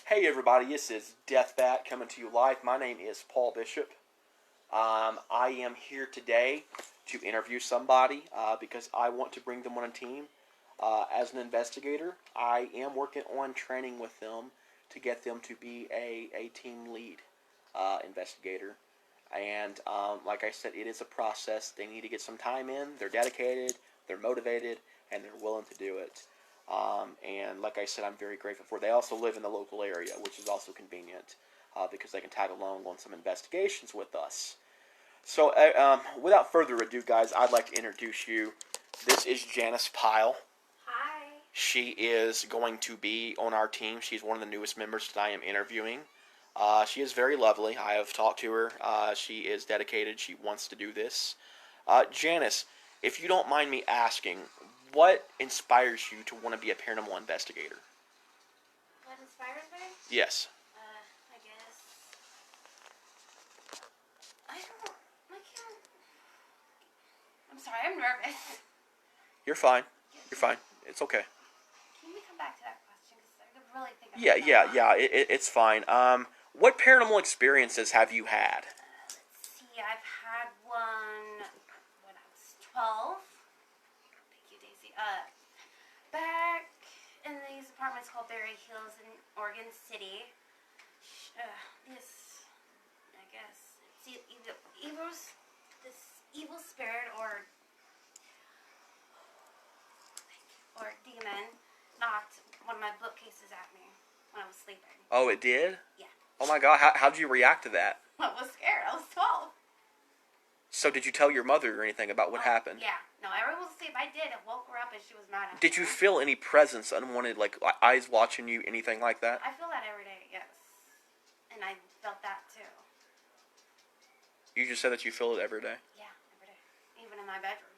Hey everybody, this is Deathbat coming to you live. My name is Paul Bishop. I am here today to interview somebody because I want to bring them on a team as an investigator. I am working on training with them to get them to be a team lead investigator. And like I said, it is a process. They need to get some time in. They're dedicated, they're motivated, and they're willing to do it. And like I said, I'm very grateful for it. They also live in the local area, which is also convenient because they can tag along on some investigations with us. So without further ado, guys, I'd like to introduce you. This is Janice Pyle. Hi. She is going to be on our team. She's one of the newest members that I am interviewing. She is very lovely. I have talked to her. She is dedicated. She wants to do this. Janice, if you don't mind me asking, what inspires you to want to be a paranormal investigator? What inspires me? Yes. I guess. I can't. I'm sorry, I'm nervous. You're fine. You're fine. It's okay. Can we come back to that question? Because I really think Yeah. It's fine. What paranormal experiences have you had? Let's see, I've had one when I was 12. Thank you, Daisy. Back in these apartments called Berry Hills in Oregon City. This, I guess, it's either this evil spirit or demon knocked one of my bookcases at me when I was sleeping. Oh, it did? Yeah. Oh my God, how did you react to that? I was scared. I was 12. So did you tell your mother or anything about what happened? Yeah. No, everyone was asleep. I did. It woke her up and she was mad at me. Did you feel any presence, unwanted, like eyes watching you, anything like that? I feel that every day, yes. And I felt that too. You just said that you feel it every day? Yeah, every day. Even in my bedroom.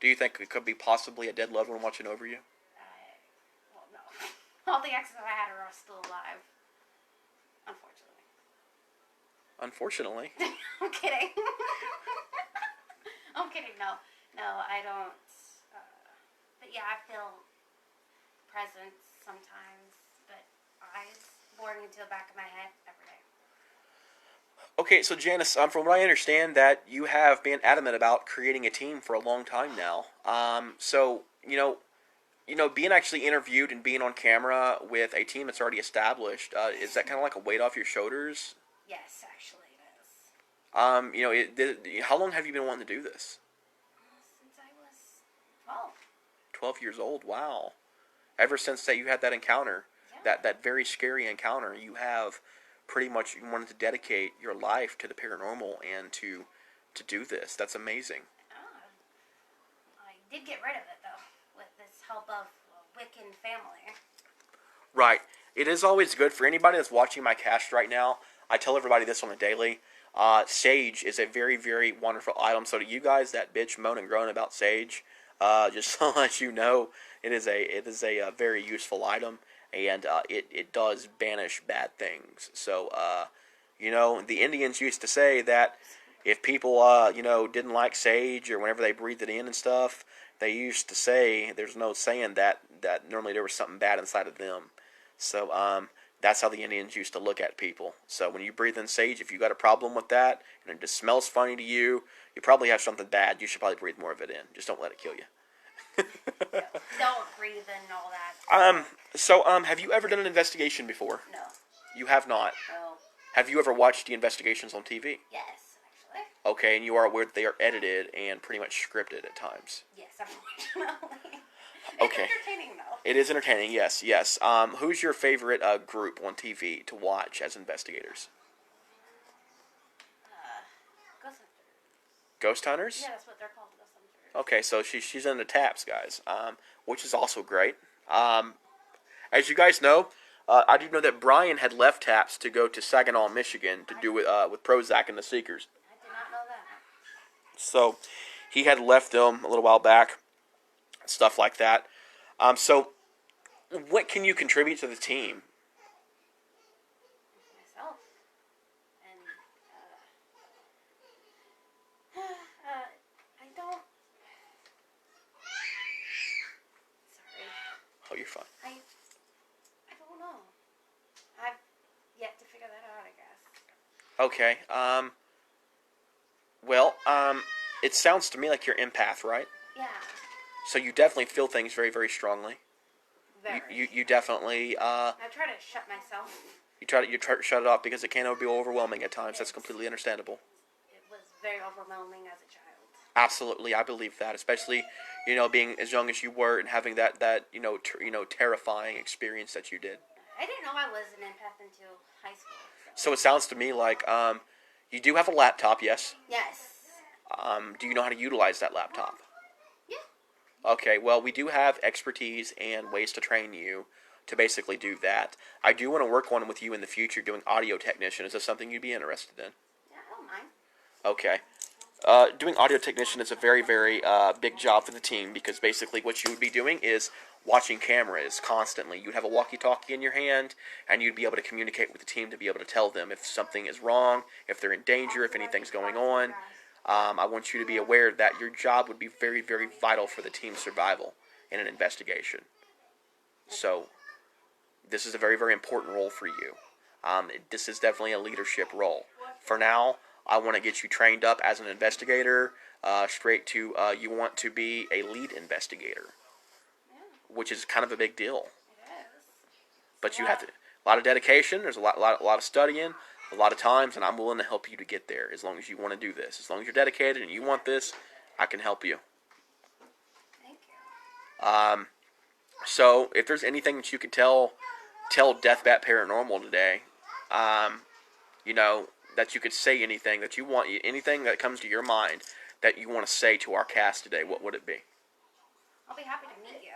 Do you think it could be possibly a dead loved one watching over you? Well, no. All the exes I had are still alive. Unfortunately. Unfortunately. I'm kidding. I'm kidding. No, I don't. But yeah, I feel presence sometimes, but eyes boring into the back of my head every day. Okay, so Janice, from what I understand, that you have been adamant about creating a team for a long time now. So being actually interviewed and being on camera with a team that's already established, is that kind of like a weight off your shoulders? Yes, actually it is. How long have you been wanting to do this? Since I was 12. 12 years old. Wow. Ever since that you had that encounter, Yeah. that very scary encounter, you have pretty much wanted to dedicate your life to the paranormal and to do this. That's amazing. I did get rid of it though, with this help of a Wiccan family. Right. It is always good for anybody that's watching my cast right now. I tell everybody this on a daily. Sage is a very, very wonderful item. So to you guys that bitch, moan, and groan about sage, just to let you know, it is a very useful item, and it does banish bad things. So the Indians used to say that if people didn't like sage, or whenever they breathed it in and stuff, they used to say there's no saying that normally there was something bad inside of them. So that's how the Indians used to look at people. So when you breathe in sage, if you got a problem with that and it just smells funny to you, you probably have something bad. You should probably breathe more of it in. Just don't let it kill you. Don't breathe in all that. So have you ever done an investigation before? No. You have not. No. Have you ever watched the investigations on TV? Yes, actually. Okay, and you are aware that they are edited and pretty much scripted at times. Yes, unfortunately. Okay. It's entertaining though. It is entertaining, yes. Who's your favorite group on TV to watch as investigators? Ghost Hunters. Ghost Hunters? Yeah, that's what they're called, Ghost Hunters. Okay, so she's into taps, guys, which is also great. As you guys know, I do know that Brian had left taps to go to Saginaw, Michigan to do with Prozac and the Seekers. I did not know that. So he had left them a little while back, stuff like that. So what can you contribute to the team? Myself. And, I don't... Sorry. Oh, you're fine. I don't know. I've Okay. Well, it sounds to me like you're empath, right? Yeah. So you definitely feel things very, very strongly. Very. You definitely I try to shut myself. you try to shut it off because it can be overwhelming at times. That's completely understandable. It was very overwhelming as a child. Absolutely, I believe that, especially being as young as you were and having that terrifying experience that you did. I didn't know I was an empath until high school. So it sounds to me like you do have a laptop, yes. Yes. Do you know how to utilize that laptop? Yeah. Okay, well, we do have expertise and ways to train you to basically do that. I do want to work on with you in the future doing audio technician. Is this something you'd be interested in? Yeah, I don't mind. Okay. Doing audio technician is a very, very big job for the team because basically what you would be doing is watching cameras constantly. You'd have a walkie-talkie in your hand, and you'd be able to communicate with the team to be able to tell them if something is wrong, if they're in danger, if anything's going on. I want you to be aware that your job would be very, very vital for the team's survival in an investigation. So, this is a very, very important role for you. This is definitely a leadership role. For now, I want to get you trained up as an investigator, straight to you want to be a lead investigator, which is kind of a big deal. It is. But you have to a lot of dedication. There's a lot of studying, a lot of times, and I'm willing to help you to get there as long as you want to do this. As long as you're dedicated and you want this, I can help you. Thank you. So if there's anything that you could tell Deathbat Paranormal today, that you could say anything that you want, anything that comes to your mind that you want to say to our cast today, what would it be? I'll be happy to meet you.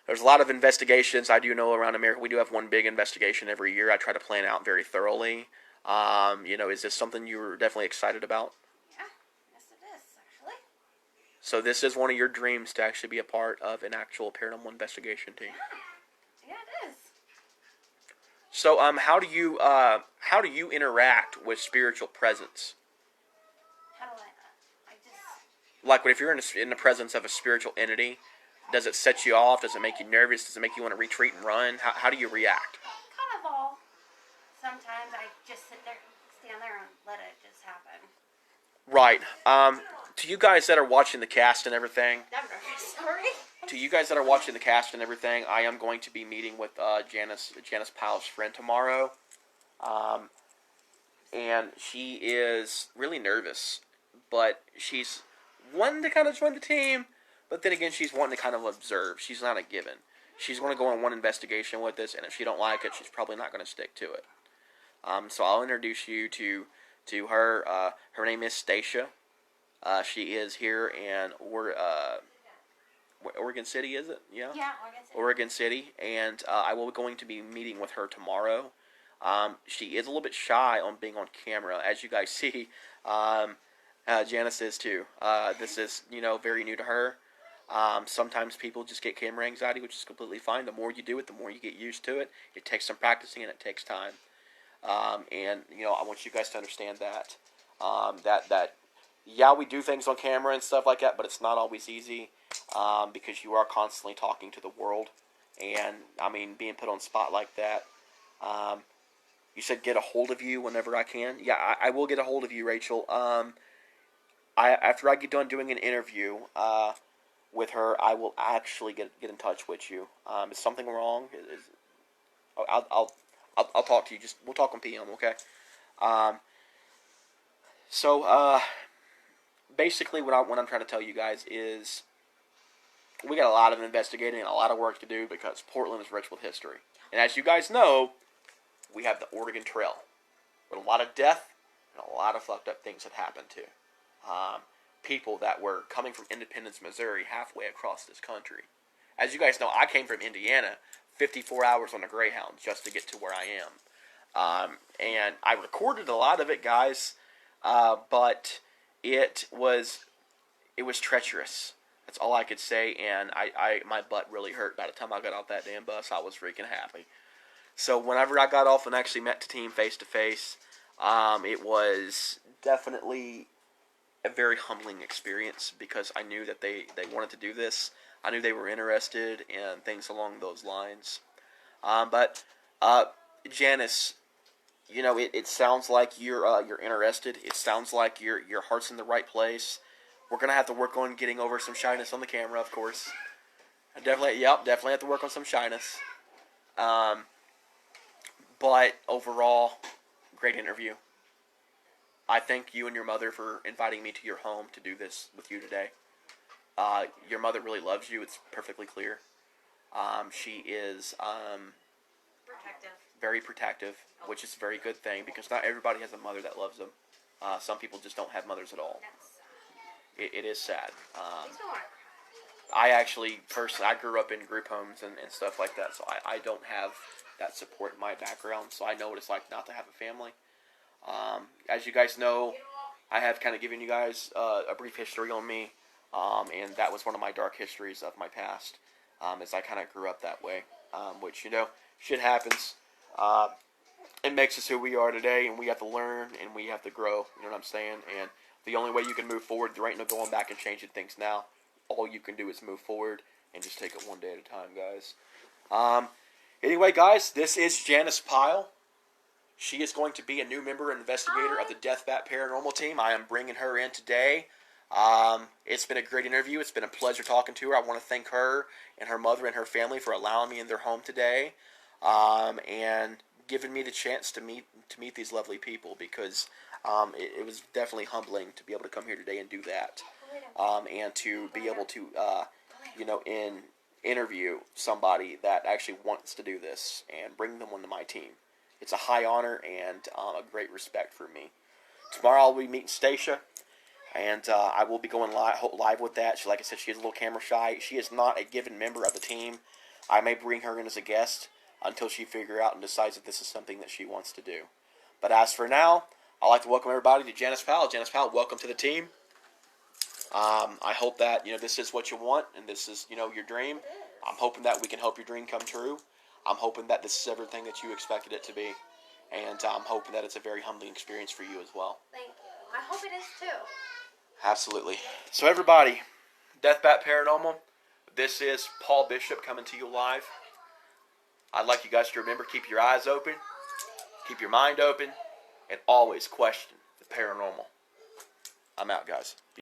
There's a lot of investigations I do know around America. We do have one big investigation every year. I try to plan out very thoroughly. Is this something you're definitely excited about? Yeah, yes it is, actually. So this is one of your dreams to actually be a part of an actual paranormal investigation team. Yeah, it is. So how do you interact with spiritual presence? How do I just... Like if you're in the presence of a spiritual entity, does it set you off? Does it make you nervous? Does it make you want to retreat and run? How do you react? Kind of all. Sometimes I just stand there and let it just happen. Right. To you guys that are watching the cast and everything, I'm nervous. Sorry. to you guys that are watching the cast and everything, I am going to be meeting with Janice Pyle's friend tomorrow. And she is really nervous, but she's wanting to kind of join the team, but then again, she's wanting to kind of observe. She's not a given. She's going to go on one investigation with us, and if she don't like it, she's probably not going to stick to it. So I'll introduce you to her. Her name is Stacia. She is here in Oregon City, is it? Yeah. Yeah, Oregon City. Oregon City, and I will be going to be meeting with her tomorrow. She is a little bit shy on being on camera, as you guys see. Janice is too. This is very new to her. Sometimes people just get camera anxiety, which is completely fine. The more you do it, the more you get used to it. It takes some practicing and it takes time. And I want you guys to understand that yeah, we do things on camera and stuff like that, but it's not always easy because you are constantly talking to the world, and being put on spot like that. You said get a hold of you whenever I can. Yeah, I will get a hold of you, Rachel. After I get done doing an interview with her, I will actually get in touch with you. Is something wrong? I'll talk to you. We'll talk on PM, okay? So basically, what I'm trying to tell you guys is we got a lot of investigating and a lot of work to do because Portland is rich with history. And as you guys know, we have the Oregon Trail, with a lot of death and a lot of fucked up things that happened to people that were coming from Independence, Missouri, halfway across this country. As you guys know, I came from Indiana, 54 hours on a Greyhound just to get to where I am. And I recorded a lot of it, guys, but it was treacherous. That's all I could say, and my butt really hurt. By the time I got off that damn bus, I was freaking happy. So whenever I got off and actually met the team face to face, it was definitely a very humbling experience because I knew that they wanted to do this. I knew they were interested in things along those lines. But Janice, you know, it sounds like you're interested. It sounds like your heart's in the right place. We're gonna have to work on getting over some shyness on the camera, of course. Definitely have to work on some shyness. Um, but overall, great interview. I thank you and your mother for inviting me to your home to do this with you today. Your mother really loves you. It's perfectly clear. She is Protective. very protective, which is a very good thing because not everybody has a mother that loves them. Some people just don't have mothers at all. That's sad. It is sad. Makes me want to cry. I actually, personally, I grew up in group homes and stuff like that, so I don't have that support in my background, so I know what it's like not to have a family. As you guys know, I have kind of given you guys a brief history on me, and that was one of my dark histories of my past, as I kind of grew up that way, which, you know, shit happens. It makes us who we are today, and we have to learn, and we have to grow, you know what I'm saying? And the only way you can move forward, there ain't no going back and changing things now. All you can do is move forward and just take it one day at a time, guys. Anyway, guys, this is Janice Pyle. She is going to be a new member and investigator of the Deathbat paranormal team. I am bringing her in today. It's been a great interview. It's been a pleasure talking to her. I want to thank her and her mother and her family for allowing me in their home today, and giving me the chance to meet these lovely people, because it was definitely humbling to be able to come here today and do that, and to be able to interview somebody that actually wants to do this and bring them onto my team. It's a high honor and a great respect for me. Tomorrow I'll be meeting Stacia, and I will be going live with that. Like I said, she is a little camera shy. She is not a given member of the team. I may bring her in as a guest until she figures out and decides if this is something that she wants to do. But as for now, I'd like to welcome everybody to Janice Powell. Janice Powell, welcome to the team. I hope that this is what you want, and this is your dream. I'm hoping that we can help your dream come true. I'm hoping that this is everything that you expected it to be, and I'm hoping that it's a very humbling experience for you as well. Thank you. I hope it is too. Absolutely. So everybody, Deathbat Paranormal, this is Paul Bishop coming to you live. I'd like you guys to remember, keep your eyes open, keep your mind open, and always question the paranormal. I'm out, guys.